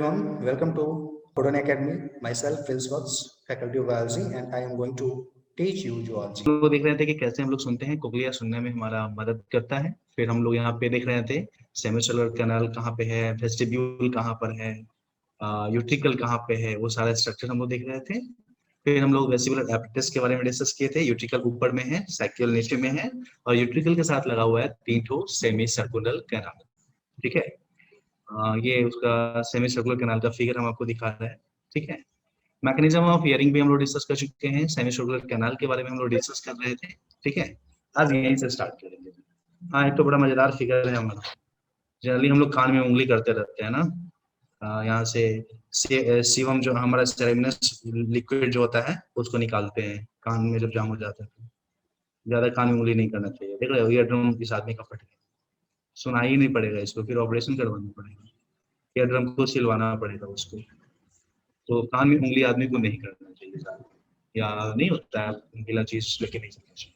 everyone, welcome to Odon Academy. Myself, Phil Swartz, Faculty of Biology, and I am going to teach you zoology. लोग देख रहे थे कि कैसे हम लोग सुनते हैं, कोक्लिया सुनने में हमारा मदद करता है। फिर हम लोग यहाँ पे देख रहे थे सेमिसेलुलर कैनाल कहाँ पे है, वेस्टिब्यूल कहाँ पर है, यूट्रिकल कहाँ पे है, वो सारा स्ट्रक्चर हम लोग देख रहे थे। फिर हम लोग वेस्टिबुलर एपिटस के बारे में डिस्कस किए थे। यूट्रिकल ऊपर में है, सैक्यूल नीचे में है, और यूट्रिकल के साथ लगा हुआ है 3 ठो सेमी सर्कुलर कैनाल। ठीक है, ये उसका सेमी सर्कुलर कैनाल का फिगर हम आपको दिखा रहे हैं। ठीक है, मैकेनिज्म ऑफ हियरिंग भी हम लोग डिस्कस कर चुके हैं, सेमी सर्कुलर कैनाल के बारे में हम लोग डिस्कस कर रहे थे। ठीक है, आज यहीं से स्टार्ट करेंगे। हाँ, एक तो बड़ा मजेदार फिगर है हमारा। जनरली हम लोग कान में उंगली करते रहते हैं ना, यहाँ से सीवम जो हमारा सेरेमिनस लिक्विड जो होता है उसको निकालते हैं कान में जब जाम हो जाता है। ज्यादा कान में उंगली नहीं करना चाहिए। देख रहे हो, ईयर ड्रम इस आदमी का फट गया, सुनाई ही नहीं पड़ेगा इसको, फिर ऑपरेशन करवाना पड़ेगा, ईयर ड्रम को सिलवाना पड़ेगा उसको। तो कान में उंगली आदमी को नहीं करना चाहिए, या नहीं होता है गीला चीज लेके नहीं करना चाहिए।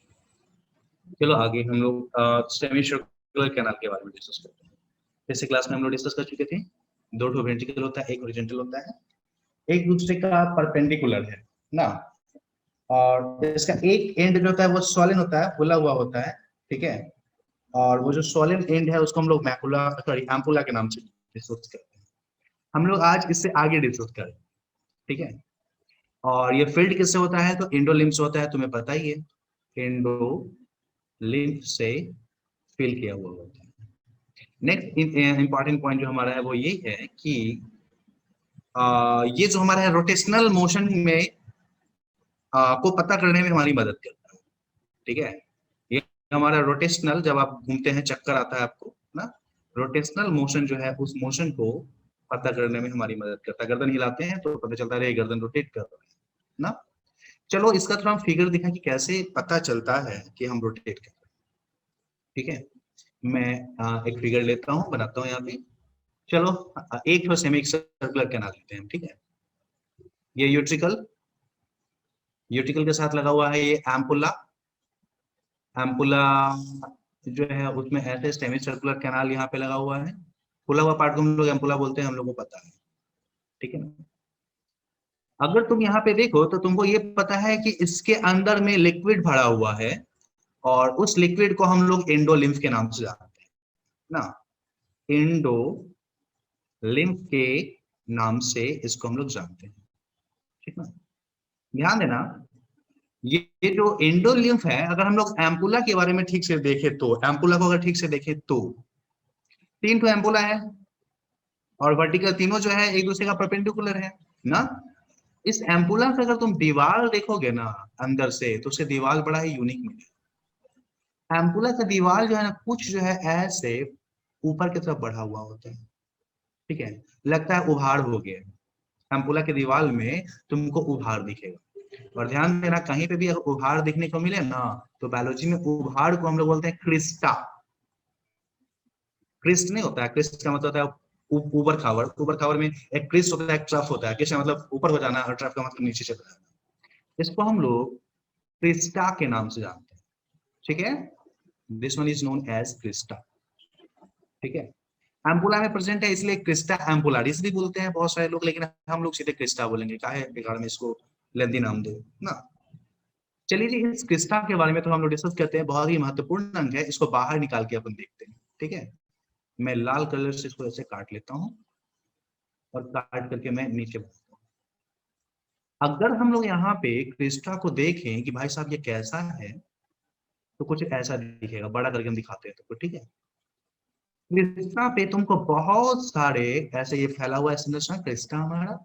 चलो आगे हम लोग सेमी सर्कुलर कैनाल के बारे में डिस्कस करते हैं। पिछले क्लास में हम लोग डिस्कस कर चुके थे, 2 ठो वेंट्रिकल होता है, एक हॉरिजॉन्टल होता है, एक दूसरे का परपेंडिकुलर है ना। और इसका एक एंड जो होता है वो स्वॉलन होता है, फुला हुआ होता है। ठीक है, और वो जो स्वॉलन एंड है उसको हम लोग मैकुला सॉरी एम्पुला के नाम से डिस्कस करते हैं। हम लोग आज इससे आगे डिस्कस करें। ठीक है, और ये फील्ड किससे होता है, तो एंडोलिम्फ से होता है, तुम्हें पता ही है, एंडोलिम्फ से फिल किया हुआ होता है। नेक्स्ट इंपॉर्टेंट पॉइंट जो हमारा है वो ये है कि ये जो हमारा है रोटेशनल मोशन में को पता करने में हमारी मदद करता है। ठीक है, ये हमारा रोटेशनल, जब आप घूमते हैं चक्कर आता है आपको ना, रोटेशनल मोशन जो है उस मोशन को पता करने में हमारी मदद करता है। गर्दन हिलाते हैं तो पता चलता है गर्दन रोटेट कर रहा है ना। चलो इसका थोड़ा फिगर दिखा कि कैसे पता चलता है कि हम रोटेट कर रहे हैं। ठीक है, मैं एक फिगर लेता हूँ, बनाता हूँ यहाँ पे। चलो एक तो सेमी सर्कुलर कैनाल लेते हैं। ठीक है, ये यूट्रिकल, यूट्रिकल के साथ लगा हुआ है ये एम्पुला। एम्पुला जो है उसमें ऐसे सेमी सर्कुलर कैनाल यहाँ पे लगा हुआ है। खुला हुआ पार्ट को हम लोग एम्पुला बोलते हैं, हम लोग को पता है। ठीक है, अगर तुम यहाँ पे देखो तो तुमको ये पता है कि इसके अंदर में लिक्विड भरा हुआ है, और उस लिक्विड को हम लोग एंडोलिम्फ के नाम से जानते हैं ना। एंडोलिम्फ के नाम से इसको हम लोग जानते हैं। ठीक है, ध्यान देना, ये जो एंडोलिम्फ है, अगर हम लोग एम्पुला के बारे में ठीक से देखें तो, एम्पुला को अगर ठीक से देखें तो 3 ठो एम्पुला है, और वर्टिकल तीनों जो है एक दूसरे का परपेंडिकुलर है ना। इस एम्पुला का अगर तुम दीवार देखोगे ना अंदर से, तो उसके दीवार बड़ा ही यूनिक मिलेगा। एम्पुला का दीवार जो है ना, कुछ जो है ऐसे ऊपर की तरफ बढ़ा हुआ होता है। ठीक है, लगता है उभार हो गया। एम्पुला के दीवार में तुमको उभार दिखेगा, और ध्यान देना कहीं पे भी अगर उभार दिखने को मिले ना, तो बायोलॉजी में उभार को हम लोग बोलते हैं क्रिस्टा। क्रिस्ट नहीं होता है, क्रिस्ट का मतलब होता है ऊपर खावर। ऊपर खावर में एक क्रिस्ट होता है, एक ट्रफ होता है। क्रिस्ट मतलब ऊपर हो जाना, और ट्रफ का मतलब नीचे चला जाना। इसको हम लोग क्रिस्टा के नाम से जानते हैं। ठीक है, this one is known as crista. ठीक है, एम्पुला में प्रेजेंट है इसलिए क्रिस्टा एम्पुलारिस भी बोलते हैं बहुत सारे लोग, लेकिन हम लोग सीधे क्रिस्टा बोलेंगे, काहे बेकार में इसको लेंदी नाम दे ना। चलिए जी, इस क्रिस्टा के बारे में तो हम लोग डिस्कस करते हैं, बहुत ही महत्वपूर्ण अंग है। इसको बाहर निकाल के अपन देखते हैं। ठीक है, मैं लाल कलर से इसको ऐसे काट लेता हूं, और काट करके मैं नीचे बढ़ता हूं। अगर हम लोग यहाँ पे क्रिस्टा को देखें कि भाई साहब ये कैसा है, तो कुछ ऐसा दिखेगा। बड़ा करके हम दिखाते हैं तो, ठीक है। क्रिस्टा पे तुमको बहुत सारे ऐसे ये फैला हुआ है संरचना क्रिस्टा हमारा।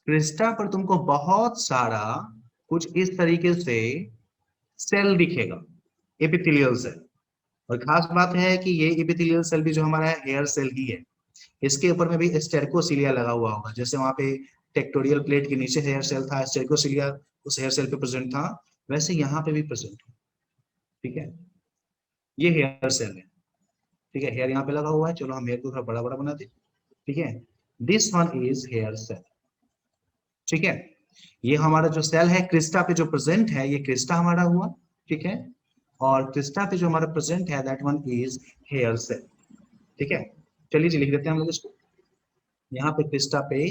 क्रिस्टा पर तुमको बहुत सारा कुछ इस तरीके से सेल दिखेगा, एपिथेलियल सेल। और खास बात है कि ये एपिथेलियल सेल भी जो हमारा है हेयर सेल ही है। इसके ऊपर में भी स्टेरकोसिलिया लगा हुआ होगा, जैसे वहां पे टेक्टोरियल प्लेट के नीचे हेयर सेल था, स्टेरकोसिलिया उस हेयर सेल पे प्रेजेंट था, वैसे यहाँ पे भी प्रेजेंट है। ठीक है, ये हेयर सेल है। ठीक है, हेयर यहाँ पे लगा हुआ है। चलो हम हेयर को थोड़ा बड़ा बड़ा बना दे। ठीक है, this one is hair cell. ठीक है, ये हमारा जो सेल है क्रिस्टा पे जो प्रेजेंट है, ये क्रिस्टा हमारा हुआ। ठीक है, और क्रिस्टा पे जो हमारा प्रेजेंट है that one is hair cell. ठीक है, चलिए जी लिख देते हैं हम लोग इसको। यहाँ पे क्रिस्टा पे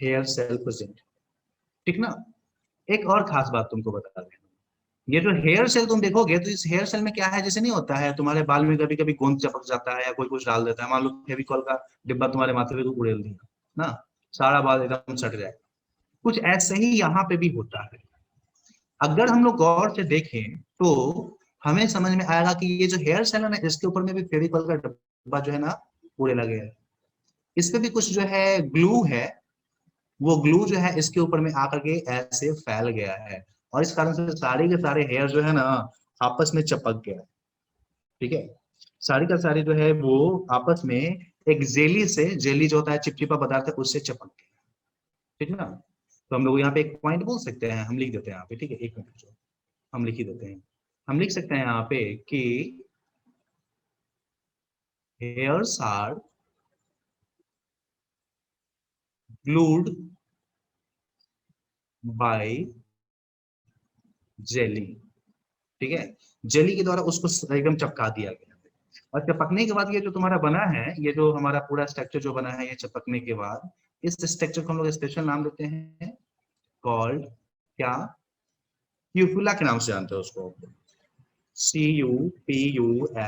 हेयर सेल प्रेजेंट, ठीक ना। एक और खास बात तुमको बता दें, ये जो हेयर सेल तुम देखोगे तो इस हेयर सेल में क्या है, जैसे नहीं होता है तुम्हारे बाल में कभी कभी गोंद चपक जाता है या कोई कुछ डाल देता है, मान लो फेविकॉल का डिब्बा तुम्हारे माथे पे उड़ेल दिया ना, सारा बाल एकदम सट जाए, कुछ ऐसे ही यहाँ पे भी होता है। अगर हम लोग गौर से देखें तो हमें समझ में आएगा कि ये जो हेयर सेल है ना, इसके ऊपर में भी फेविकॉल का डिब्बा जो है ना पूरे लगे है, इस पे भी कुछ जो है ग्लू है, वो ग्लू जो है इसके ऊपर में आकर के ऐसे फैल गया है, और इस कारण से सारे के सारे हेयर जो है ना आपस में चिपक गया है, ठीक है। सारी का सारी जो है वो आपस में एक जेली से, जेली जो होता है चिपचिपा पदार्थ है, उससे चिपक गया, ठीक है ना। तो हम लोग यहाँ पे एक पॉइंट बोल सकते हैं, हम लिख देते हैं यहाँ पे, ठीक है, एक मिनट जो हम लिख ही देते हैं, हम लिख सकते हैं यहाँ पे कि hairs are glued by jelly, ठीक है, जेली के द्वारा उसको एकदम चिपका दिया गया। और चिपकने के बाद ये जो तुम्हारा बना है, ये जो हमारा पूरा स्ट्रक्चर जो बना है, ये चिपकने के बाद इस स्ट्रक्चर को हम लोग स्पेशल नाम देते हैं, कॉल्ड क्या, क्यूपुला के नाम से जानते हो उसको, CUPULA,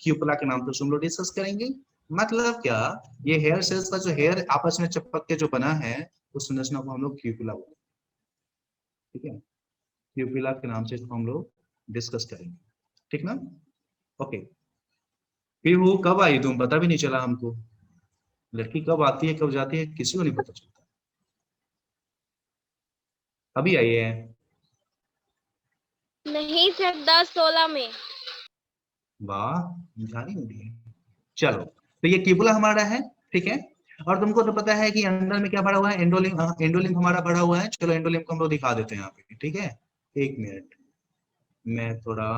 क्यूपुला के नाम से हम लोग डिस्कस करेंगे। मतलब क्या, ये हेयर सेल्स का जो हेयर आपस में चिपक के जो बना है, उस संरचना को हम लोग क्यूपुला बोलते हैं, ठीक है, क्यूपुला के नाम से इसको हम लोग डिस्कस करेंगे, ठीक ना। ओके, फिर वो कब आई तुम पता भी नहीं चला हमको, लड़की कब आती है कब जाती है किसी को नहीं पता चलता, अभी आई है। नहीं सर, 10-16 में। वाह, जानी होगी। चलो, तो ये क्यूबुला हमारा है, ठीक है। और तुमको तो पता है कि अंदर में क्या भरा हुआ है, एंडोलिम, एंडोलिम हमारा भरा हुआ है। चलो एंडोलिम को हम लोग दिखा देते हैं यहाँ पे, ठीक है, एक मिनट, मैं थोड़ा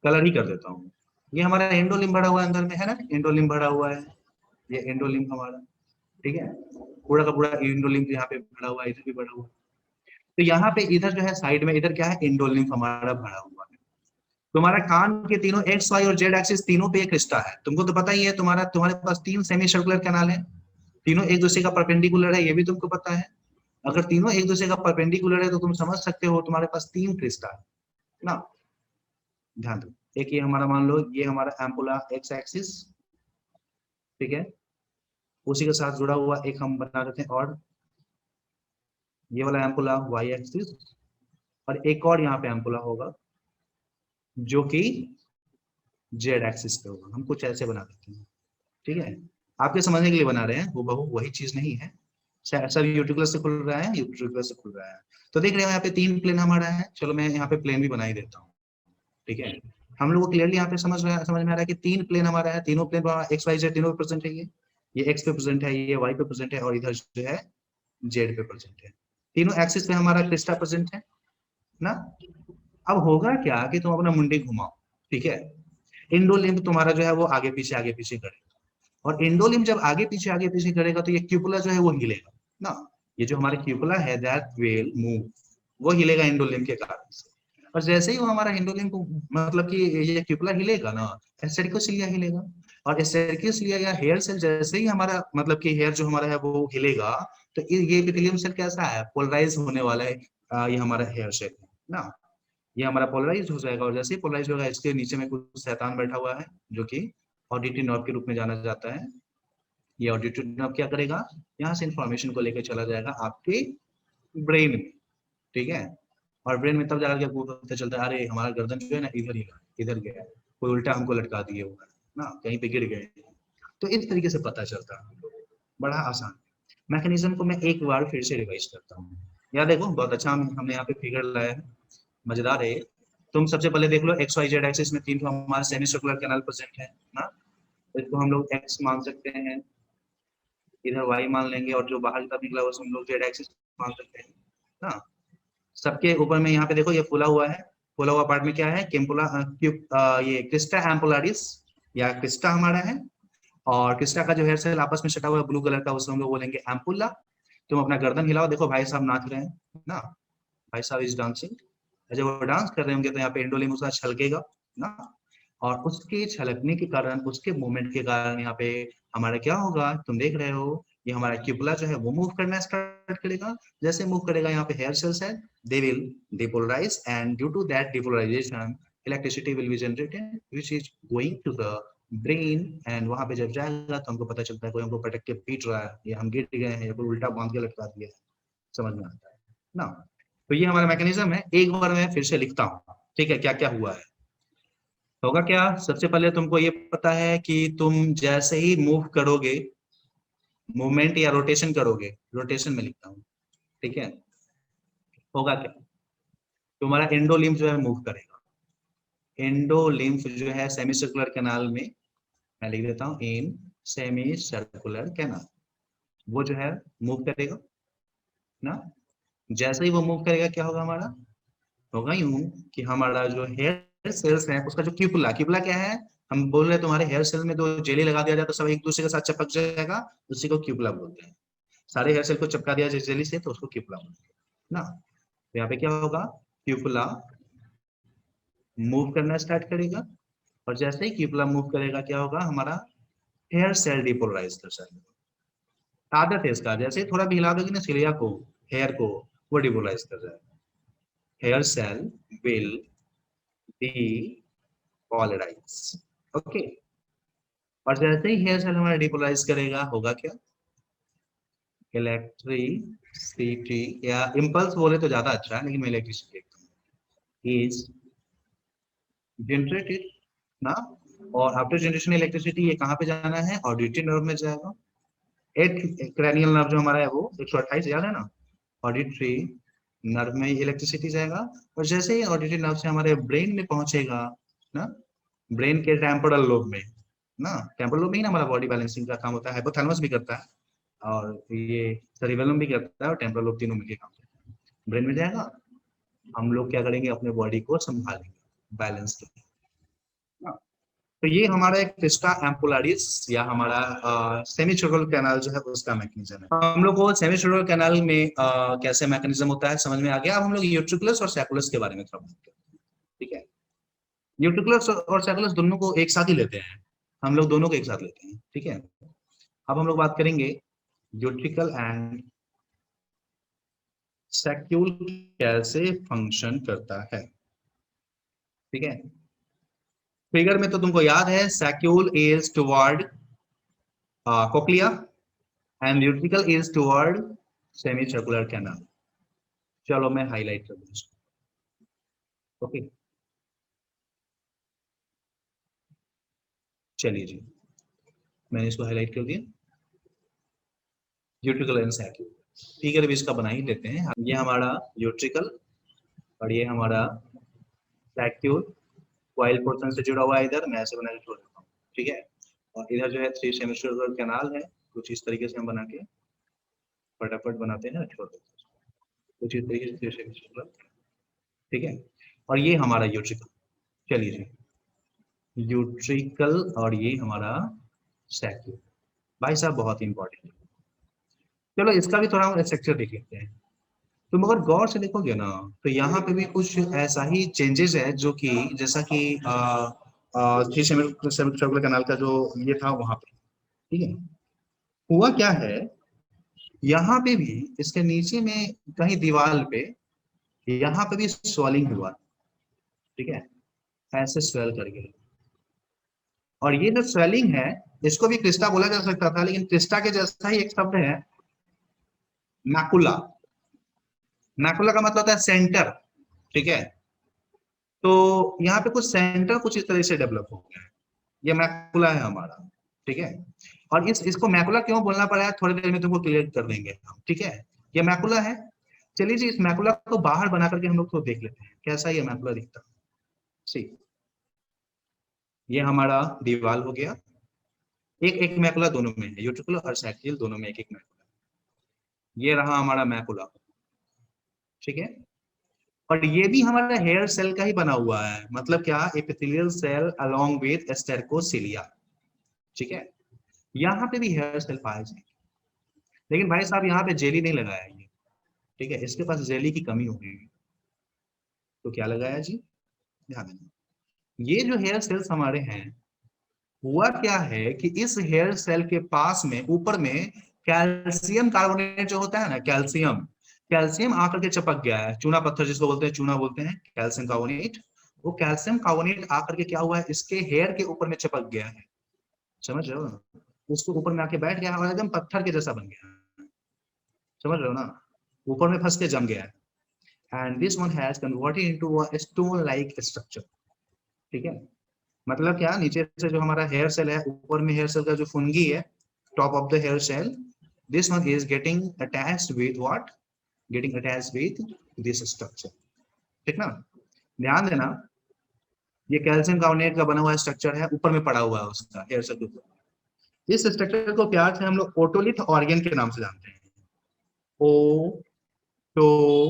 कलर ही कर देता हूँ। ये हमारा एंडोलिम भरा हुआ है अंदर में, है ना, एंडोलिम भरा हुआ है, ये एंडोलिम हमारा, ठीक है, पूरा का पूरा एंडोलिम यहाँ पे भरा हुआ है, इधर भी भरा हुआ है। तो यहाँ पे इधर जो है साइड में इधर क्या है, एंडोलिम हमारा भरा हुआ है। तुम्हारा कान के तीनों एक्स वाई और जेड एक्सिस तीनों पे एक रिश्ता है, तुमको तो पता ही है, तुम्हारे पास 3 सेमी सर्कुलर कैनाल है, तीनों एक दूसरे का परपेंडिकुलर है, ये भी तुमको पता है। अगर तीनों एक दूसरे का परपेंडिकुलर है तो तुम समझ सकते हो तुम्हारे पास 3 क्रिस्टा है ना। ध्यान दो, एक ये हमारा मान लो ये हमारा एम्पुला एक्स एक्सिस, ठीक है, उसी के साथ जुड़ा हुआ एक हम बना देते हैं, और ये वाला एम्पुला वाई एक्सिस, और एक और यहाँ पे एम्पुला होगा जो कि जेड एक्सिस पे होगा, हम कुछ ऐसे बना देते हैं, ठीक है। आपके समझने के लिए बना रहे हैं, वो बहु वही चीज नहीं है, सब यूट्यूब से खुल रहा है, यूट्यूब से खुल रहा है। तो देख रहे हो यहाँ पे 3 प्लेन हमारा है, चलो मैं यहाँ पे प्लेन भी बना ही देता हूँ, ठीक है। हम लोग को क्लियरली यहाँ पे समझ में आ रहा है कि 3 प्लेन हमारा है, तीनों प्लेन एक्स वाई जेड तीनों पे प्रेजेंट है, ये एक्स पे प्रेजेंट है, ये वाई पे प्रेजेंट है, और इधर जो है जेड पे प्रेजेंट है, तीनों एक्सिस पे हमारा क्रिस्टा प्रेजेंट है ना। अब होगा क्या कि तुम अपना मुंडी घुमाओ, ठीक है, इंडोलिम्ब तुम्हारा जो है वो आगे पीछे करेगा, और इंडोलिम्ब जब आगे पीछे करेगा तो ये क्यूपुला जो है वो हिलेगा ना, ये जो हमारा क्यूपुला है दैट विल मूव, वो हिलेगा इंडोलिम्ब के कारण से। और जैसे ही वो हमारा इंडोलिम्ब मतलब कि ये क्यूपुला हिलेगा ना, एस्टेरिकोसिलिया हिलेगा, और एस्टेरिकोसिलिया या हेयर सेल जैसे ही हमारा मतलब कि हेयर जो हमारा है वो हिलेगा, तो ये एपिथेलियम सेल कैसा है, पोलराइज होने वाला है, ये हमारा हेयर सेल है ना, ये हमारा पोलराइज हो जाएगा, और जैसे ही पोलराइज होगा इसके नीचे में कुछ शैतान बैठा हुआ है जो कि ऑडिटरी नर्व के रूप में जाना जाता है। ये ऑडिटरी नर्व क्या करेगा, यहाँ से इंफॉर्मेशन को लेकर चला जाएगा आपके ब्रेन में, ठीक है। और ब्रेन में तब जाकर के आपको पता चलता है अरे हमारा गर्दन जो है ना इधर ही इधर गया है, कोई उल्टा हमको लटका दिए हुआ है ना, कहीं पे गिर गए। तो इस तरीके से पता चलता है, बड़ा आसान मैकेनिज्म को मैं एक बार फिर से रिवाइज करता हूँ। यार देखो बहुत अच्छा हमने यहाँ पे फिगर लाया है, मजेदार है। तुम सबसे पहले देख लो एक्स वाई जेड एक्सिस में 3 हमारा सेमी सर्कुलर कैनाल प्रेजेंट है ना, तो इसको हम लोग एक्स मान सकते हैं, इधर वाई मान लेंगे, और जो बाहर की तरफ निकला उसको हम लोग जेड एक्सिस मान सकते हैं ना। सबके ऊपर में यहाँ पे देखो ये फूला हुआ है, फूला हुआ पार्ट में क्या है, केम्पुला ये क्रिस्टा एम्पुलारिस या क्रिस्टा हमारा है, और क्रिस्टा का जो हेयर सेल आपस में सटा हुआ है ब्लू कलर का, उसको हम लोग बोलेंगे एम्पुला। तुम अपना गर्दन हिलाओ, देखो भाई साहब नाच रहे हैं ना, भाई साहब इज डांसिंग, जब वो डांस कर रहे होंगे तो यहाँ पे एंडोलिम उसका छलकेगा ना, और उसके छलकने के कारण, उसके मूवमेंट के कारण यहाँ पे हमारा क्या होगा, तुम देख रहे हो ये हमारा क्यूपुला जो है वो मूव करना स्टार्ट करेगा। जैसे मूव करेगा यहाँ पे हेयर सेल्स है, they will depolarize and due to that depolarization electricity will be generated which is going to the brain. And वहां पे जब जाएगा तो हमको पता चलता है कोई हमको पटक के पीट रहा है, या हम गिर गए हैं, या कोई उल्टा बांध के लटका दिया है, समझ में आता है ना। तो ये हमारा मैकेनिज्म है। एक बार मैं फिर से लिखता हूँ, ठीक है, क्या क्या हुआ है। होगा क्या, सबसे पहले तुमको ये पता है कि तुम जैसे ही मूव करोगे, मूवमेंट या रोटेशन करोगे, रोटेशन में लिखता हूँ, ठीक है, होगा क्या, तुम्हारा एंडोलिम्फ जो है मूव करेगा। एंडोलिम्फ जो है सेमी सर्कुलर कैनाल में, मैं लिख देता हूँ इन सेमी सर्कुलर कैनाल, वो जो है मूव करेगा ना। जैसे ही वो मूव करेगा क्या होगा हमारा, होगा यूं कि हमारा जो हेयर सेल्स है उसका जो क्यूपुला, क्यूपुला क्या है, हम बोल रहे हैं तुम्हारे हेयर सेल में जो जेली लगा दिया जाए तो सब एक दूसरे के साथ चिपक जाएगा, उसी को क्यूपुला बोलते हैं। सारे हेयर सेल को चिपका दिया जाए जेली से तो उसको क्यूपुला बोलते हैं ना। तो यहाँ पे क्या होगा, क्यूपुला मूव करना स्टार्ट करेगा, और जैसे ही क्यूपुला मूव करेगा क्या होगा, हमारा हेयर सेल डिपोलराइज कर जाएगा। आदत है इसका, जैसे ही थोड़ा भी हिला दोगे ना सिलिया को, हेयर को, वो डिपोलराइज कर जाएगा। Hair cell will depolarize, okay. और जैसे ही हेयर सेल हमारा डिपोलराइज करेगा होगा क्या, इलेक्ट्रिसिटी, या इम्पल्स बोले तो ज्यादा अच्छा है लेकिन मैं इलेक्ट्रिसिटी लिखता हूँ, इज जनरेटेड ना। और आफ्टर जनरेशन इलेक्ट्रिसिटी ये कहाँ पे जाना है, ऑडिटरी नर्व में जाएगा। एक क्रैनियल नर्व जो हमारा है वो 128 याद है ना, ऑडिटरी नर्व में इलेक्ट्रिसिटी जाएगा। और जैसे ही ऑडिटरी नर्व से हमारे ब्रेन में पहुंचेगा ना, ब्रेन के टेम्पोरल लोब में ना, टेम्पोरल लोब में ही ना हमारा बॉडी बैलेंसिंग का काम होता है, हाइपोथैलेमस भी करता है और ये सेरिबेलम भी करता है, और टेम्पोरल लोब तीनों मिलकर काम करते हैं। ब्रेन में जाएगा, हम लोग क्या करेंगे, अपने बॉडी को संभालेंगे, बैलेंस करेंगे। तो ये हमारा एक क्रिस्टा एम्पुलारिस या हमारा सेमीचुरल कैनाल जो है उसका मैकेनिज्म है। हम लोग को सेमीचुरल कैनाल में कैसे मैकेनिज्म होता है समझ में आ गया। अब हम लोग यूट्रिकुलस और सैकुलस के बारे में थोड़ा बात करते हैं, ठीक है। यूट्रिकुलस और सैकुलस दोनों को एक साथ ही लेते हैं, हम लोग दोनों को एक साथ लेते हैं, ठीक है। अब हम लोग बात करेंगे यूट्रिकल एंड सैक्यूल कैसे फंक्शन करता है, ठीक है। फिगर में तो तुमको याद है, saccule is toward cochlea and utricle is toward semicircular canal. चलो मैं हाईलाइट कर दूं इसको, ओके। चलिए जी, मैंने इसको हाईलाइट कर दिया, यूट्रिकल एंड सैक्यूल। ठीक है, अभी इसका बना ही लेते हैं। ये हमारा यूट्रिकल और ये हमारा सैक्यूल, कॉइल पोर्शन से जुड़ा हुआ है, इधर मैं ऐसे बना के छोड़ देता हूँ, ठीक है। और इधर जो है 3 सेमीसर्कुलर कैनाल है, कुछ इस तरीके से हम बना के फटाफट बनाते हैं, छोड़ देते हैं कुछ इस तरीके से 3 सेमीसर्कुलर, ठीक है। और ये हमारा यूट्रिकल, चलिए जी, यूट्रिकल और ये हमारा सैक्यूल, भाई साहब बहुत इंपॉर्टेंट है। चलो इसका भी थोड़ा हम स्ट्रक्चर देख लेते हैं। तुम अगर गौर से देखोगे ना तो यहाँ पे भी कुछ ऐसा ही चेंजेस है, जो कि जैसा कि सेमीसर्कुलर कैनाल का जो ये था वहां पे, ठीक है। हुआ क्या है, यहाँ पे भी इसके नीचे में कहीं दीवार पे यहाँ पे भी स्वेलिंग हुआ, ठीक है, ऐसे स्वेल करके। और ये जो स्वेलिंग है इसको भी क्रिस्टा बोला जा सकता था, लेकिन क्रिस्टा के जैसा ही एक शब्द है मैकुला। मैकुला का मतलब होता है सेंटर, ठीक है। तो यहाँ पे कुछ सेंटर कुछ इस तरह से डेवलप हो गया है, ये मैकुला है हमारा, ठीक है। और इसको मैकुला क्यों बोलना पड़ा है थोड़ी देर में तुमको क्लियर कर देंगे हम, ठीक है। ये मैकुला है। चलिए जी, इस मैकुला को बाहर बना करके हम लोग तो देख लेते हैं कैसा ये मैकुला दिखता है। सी, ये हमारा दीवार हो गया, एक एक मैकुला दोनों में है, यूट्रिकुलर और सैक्यूल दोनों में एक एक मैकुला। ये रहा हमारा मैकुला, ठीक है। और ये भी हमारा हेयर सेल का ही बना हुआ है, मतलब क्या, एपिथेलियल सेल अलोंग विद स्टेरकोसिलिया, ठीक है। यहाँ पे भी हेयर सेल पाए जाएंगे, लेकिन भाई साहब यहाँ पे जेली नहीं लगाया ये, ठीक है, इसके पास जेली की कमी हो गई, तो क्या लगाया जी, ध्यान देना। ये जो हेयर सेल्स हमारे हैं, हुआ क्या है कि इस हेयर सेल के पास में ऊपर में कैल्शियम कार्बोनेट जो होता है ना, कैल्शियम आकर के चिपक गया है, चूना पत्थर जिसको बोलते हैं, चूना बोलते हैं कैल्शियम कार्बोनेट। वो कैल्शियम कार्बोनेट आकर के क्या हुआ है, इसके हेयर के ऊपर में चिपक गया है, समझ रहे हो ना, उसको ऊपर में आके बैठ गया और एकदम पत्थर के जैसा बन गया, समझ रहे हो ना, ऊपर में फंस के जम गया है। And this one has converted into a stone like structure, ठीक है। मतलब क्या, नीचे से जो हमारा हेयर सेल है, ऊपर में हेयर सेल का जो फुनगी है, top of the hair cell, this one is getting attached with what, getting attached with this structure, ठीक ना। ध्यान देना, ये कैल्शियम कार्बोनेट का बना हुआ स्ट्रक्चर है, ऊपर में पड़ा हुआ है उसका हेयर सेल के ऊपर। इस स्ट्रक्चर को प्यार से हम लोग ओटोलिथ ऑर्गन के नाम से जानते हैं, ओटोलिथ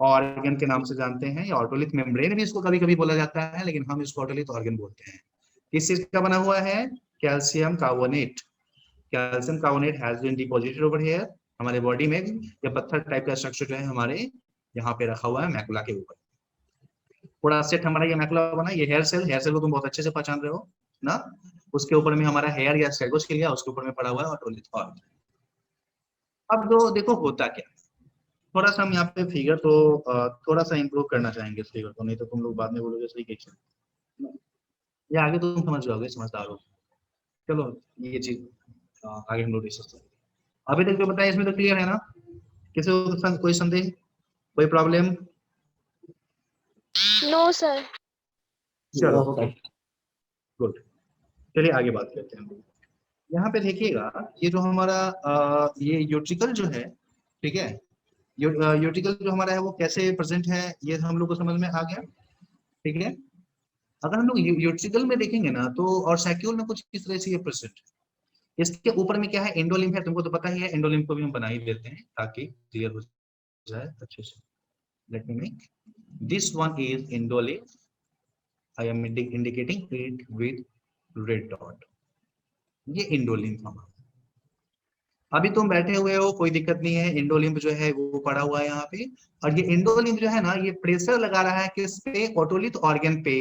ऑर्गन के नाम से जानते हैं, या ऑटोलिथ मेम्ब्रेन भी इसको कभी कभी बोला जाता है, लेकिन हम इसको ऑटोलिथ ऑर्गन बोलते हैं। किस चीज का बना हुआ है, calcium carbonate. Calcium carbonate has been deposited over here, हमारे बॉडी में ये पत्थर टाइप का स्ट्रक्चर जो है हमारे यहाँ पे रखा हुआ है मैकुला के ऊपर। पूरा सेट हमारा ये मैकुला बना, ये हेयर सेल को तुम बहुत अच्छे से पहचान रहे हो ना, उसके ऊपर में हमारा हेयर या स्टेगोस्केलिया, उसके ऊपर में पड़ा हुआ है ऑटोलिथ ऑर्गन। अब जो देखो होता क्या, थोड़ा सा हम यहाँ पे फिगर तो थोड़ा सा इंप्रूव करना चाहेंगे इस फिगर को, नहीं तो तुम लोग बाद में बोलोगे सही कैसे, ये आगे तुम समझ जाओगे, समझदार हो। चलो ये चीज आगे हम लोग डिस्कस करेंगे। अभी तक जो बताया इसमें तो क्लियर है ना, किसी को कोई संदेह, कोई प्रॉब्लम? No sir. चलो गुड, चलिए आगे बात करते हैं। यहाँ पे देखिएगा, ये जो हमारा ये यूट्रिकल जो है, ठीक है, यूट्रिकल जो हमारा है वो कैसे प्रेजेंट है, ये हम लोग को समझ में आ गया, ठीक है। अगर हम लोग यूट्रिकल में देखेंगे ना तो, और सैक्यूल में कुछ इस तरह से ये प्रेजेंट है। इसके ऊपर में क्या है, एंडोलिम्फ है, तुमको तो पता ही है, एंडोलिम्फ को भी हम बना ही देते हैं ताकि क्लियर हो जाए अच्छे से। Let me make this one is endolymph, I am indicating it with red dot, ये एंडोलिम्फ हमारा। अभी तुम बैठे हुए हो, कोई दिक्कत नहीं है, एंडोलिम्फ जो है वो पड़ा हुआ है यहाँ पे, और ये एंडोलिम्फ जो है ना, ये प्रेशर लगा रहा है किस पे, ऑटोलिथ ऑर्गन पे।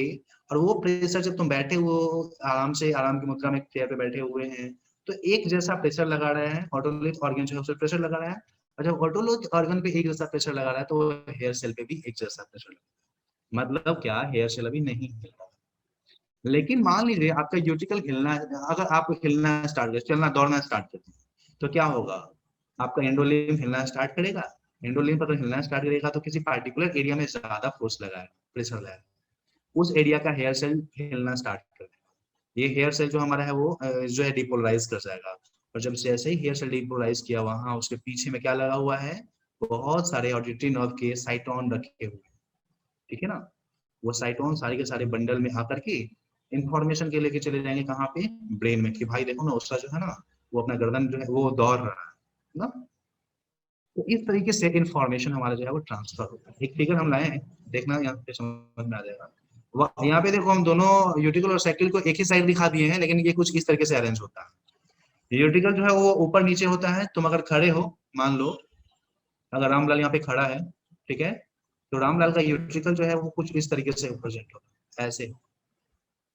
और वो प्रेशर जब तुम बैठे हुए हो आराम से, आराम की मुद्रा में चेयर पे बैठे हुए हैं, तो एक जैसा प्रेशर लगा रहे हैं, ऑटोलिथ ऑर्गन जो है उस पर प्रेशर लगा रहा है। और जब ऑटोलिथ ऑर्गन पे एक जैसा प्रेशर लगा रहा है तो हेयर सेल पे भी एक जैसा प्रेशर लगा रहा है। मतलब क्या, हेयर सेल अभी नहीं हिल रहा, लेकिन मान लीजिए आपका यूटिकल हिलना है, अगर आप हिलना स्टार्ट कर, चलना दौड़ना स्टार्ट करते हैं, तो क्या होगा, आपका एंडोलिम्फ हिलना स्टार्ट करेगा। एंडोलिम्फ अगर हिलना स्टार्ट करेगा तो किसी पार्टिकुलर एरिया में ज्यादा फोर्स लगाए, प्रेशर लगाए, उस एरिया का हेयर सेल हिलना स्टार्ट कर देगा। ये हेयर सेल जो हमारा है वो जो है डिपोलराइज कर जाएगा। और जब से ऐसे ही हेयर सेल डिपोलराइज किया, वहां उसके पीछे में क्या लगा हुआ है, बहुत सारे ऑडिटरी नर्व के साइटोन रखे हुए, ठीक है ना। वो साइटोन सारे के सारे बंडल में आकर के इंफॉर्मेशन के लेके चले जाएंगे कहाँ पे, ब्रेन में, कि भाई देखो ना उसका जो है ना, वो अपना गर्दन जो है वो दौड़ रहा है ना। तो इस तरीके से इंफॉर्मेशन हमारा जो है वो ट्रांसफर होता है। एक फिगर हम लाए हैं, देखना यहाँ पे समझ में आ जाएगा। यहाँ पे देखो हम दोनों यूटिकल और साइकिल को एक ही साइड दिखा दिए हैं, लेकिन ये कुछ इस तरीके से अरेंज होता है। यूटिकल जो है वो ऊपर नीचे होता है, तुम अगर खड़े हो, मान लो अगर रामलाल यहाँ पे खड़ा है, ठीक है, तो रामलाल का यूट्रिकल जो है वो कुछ इस तरीके से प्रेजेंट होगा, ऐसे।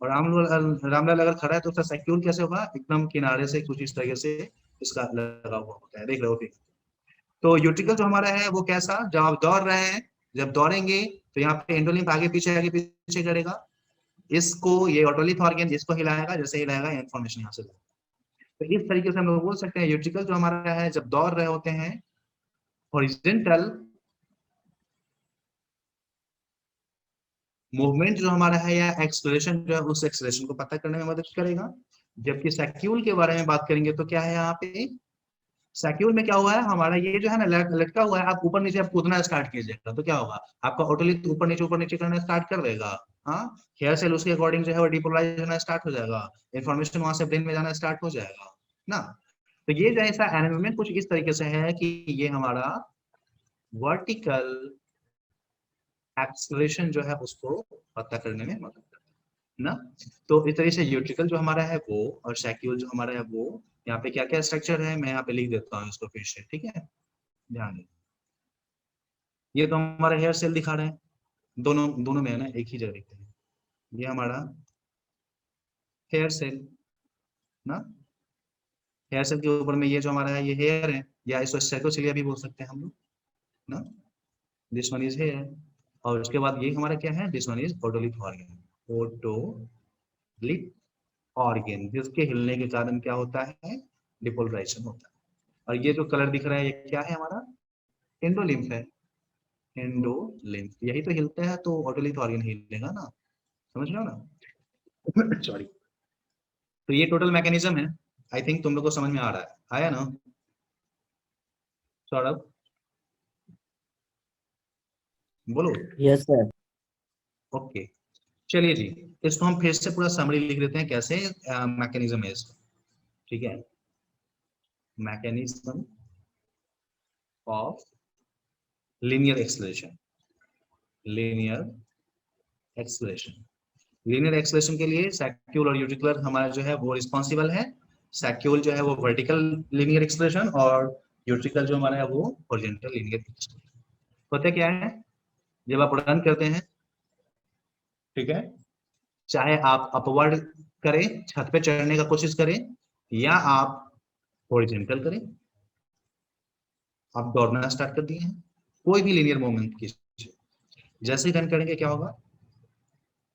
और रामलाल अगर खड़ा है तो उसका साइक्यूल कैसे होगा, एकदम किनारे से कुछ इस तरीके से इसका लगा हुआ होता है, देख रहे हो। तो यूट्रिकल जो हमारा है वो कैसा, जब आप दौड़ रहे हैं, जब दौड़ेंगे तो यहाँ पे एंडोलिम्फ आगे पीछे करेगा, इसको ये ऑटोलिथ ऑर्गन इसको हिलाएगा, जैसे हिलाएगा इन्फॉर्मेशन यहाँ से। तो इस तरीके से हम लोग बोल सकते हैं यूट्रिकल जो हमारा है जब दौड़ रहे होते हैं, हॉरिजॉन्टल मूवमेंट जो हमारा है या एक्सलेशन जो है, उस एक्सलेशन को पता करने में मदद करेगा। जबकि सैक्यूल के बारे में बात करेंगे तो क्या है, यहाँ पे सैक्यूल में क्या हुआ है, हमारा ये जो है ना लटका हुआ है, आप ऊपर नीचे आप कूदना स्टार्ट कीजिएगा तो क्या होगा, आपका ऑटोलिथ ऊपर नीचे करना स्टार्ट कर देगा। हाँ, हेयर सेल उसके अकॉर्डिंग जो है वो डिपोलराइज होना स्टार्ट हो जाएगा, इन्फॉर्मेशन वहां से ब्रेन में जाना स्टार्ट हो जाएगा ना। तो ये जो ऐसा एनिमे कुछ इस तरीके से है कि ये हमारा वर्टिकल एक्सलेशन जो है उसको पता करने में मदद करता है ना। तो इस तरीके से यूट्रिकल जो हमारा है वो, और सैक्यूल जो हमारा है वो, यहाँ पे क्या क्या स्ट्रक्चर है मैं यहाँ पे लिख देता हूँ इसको फिर से, ठीक है, ध्यान दें। ये तो हमारा हेयर सेल दिखा रहे हैं, दोनों दोनों में है ना, एक ही जगह लिखते हैं, ये हमारा हेयर सेल ना, हेयर सेल के ऊपर में ये जो हमारा है ये हेयर है, या इसको स्टेगोसिलिया भी बोल सकते हैं हम लोग ना, दिस वन इज हेयर। और उसके बाद ये हमारा क्या है, this one is otolith organ, otolith organ, जिसके हिलने के कारण क्या होता है, डिपोलराइजेशन होता है। और ये जो कलर दिख रहा है ये क्या है हमारा, एंडोलिम्फ है, एंडोलिम्फ, यही तो हिलता है तो ओटोलिथ ऑर्गन हिलेगा ना, समझ रहे हो ना। सॉरी। तो ये टोटल मैकेनिज्म है, आई थिंक तुम लोग को समझ में आ रहा है, आया ना सौरभ, बोलो। Yes sir. ओके चलिए जी, इसको हम फिर से पूरा समरी लिख देते हैं कैसे मैकेनिज्म है इसका, ठीक है। Mechanism of linear acceleration, linear acceleration, linear acceleration के लिए सैक्यूल और यूट्रिकुलर हमारा जो है वो रिस्पॉन्सिबल है। सैक्यूल जो है वो वर्टिकल लीनियर एक्सेलरेशन और यूट्रिकल जो हमारा है वो हॉरिजॉन्टल लीनियर एक्सेलरेशन। होता क्या है, जब आप रन करते हैं, ठीक है, चाहे आप अपवर्ड करें, छत पे चढ़ने का कोशिश करें, या आप हॉरिजॉन्टल करें, आप दौड़ना स्टार्ट कर दिए हैं, कोई भी लीनियर मूवमेंट कीजिए, जैसे ही रन करेंगे क्या होगा,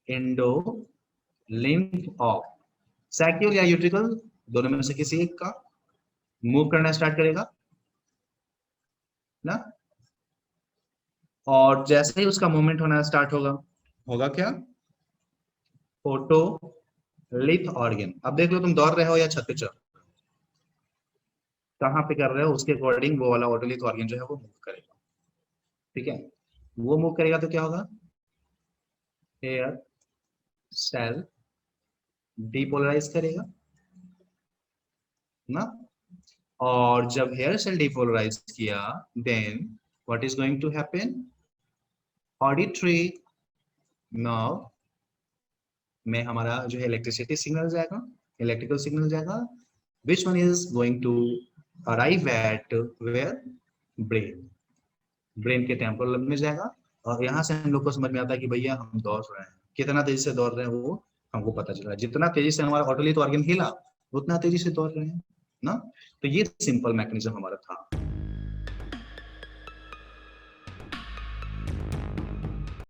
एंडो लिम्फ ऑफ सैक्यूल या यूट्रिकल दोनों में से किसी एक का मूव करना स्टार्ट करेगा ना, और जैसे ही उसका मूवमेंट होना स्टार्ट होगा क्या, ओटोलिथ ऑर्गन। अब देख लो तुम दौड़ रहे हो या छत पे चढ़, कहां पे कर रहे हो उसके अकॉर्डिंग वो वाला ओटोलिथ ऑर्गन जो है वो मूव करेगा, ठीक है। वो मूव करेगा तो क्या होगा, हेयर सेल डिपोलराइज करेगा ना, और जब हेयर सेल डिपोलराइज किया then what is going to happen, auditory nerve में हमारा जो है इलेक्ट्रिसिटी सिग्नल जाएगा, इलेक्ट्रिकल सिग्नल जाएगा, which one is going to arrive at where, brain, brain के टेम्पोरल लोब में जाएगा। और यहाँ से हम लोग को समझ में आता है कि भैया हम दौड़ रहे हैं, कितना तेजी से दौड़ रहे हैं वो हमको पता चल रहा है, जितना तेजी से हमारा ओटोलिथ ऑर्गन हिला उतना तेजी से दौड़ रहे हैं ना। तो ये सिंपल मैकेनिज्म हमारा था।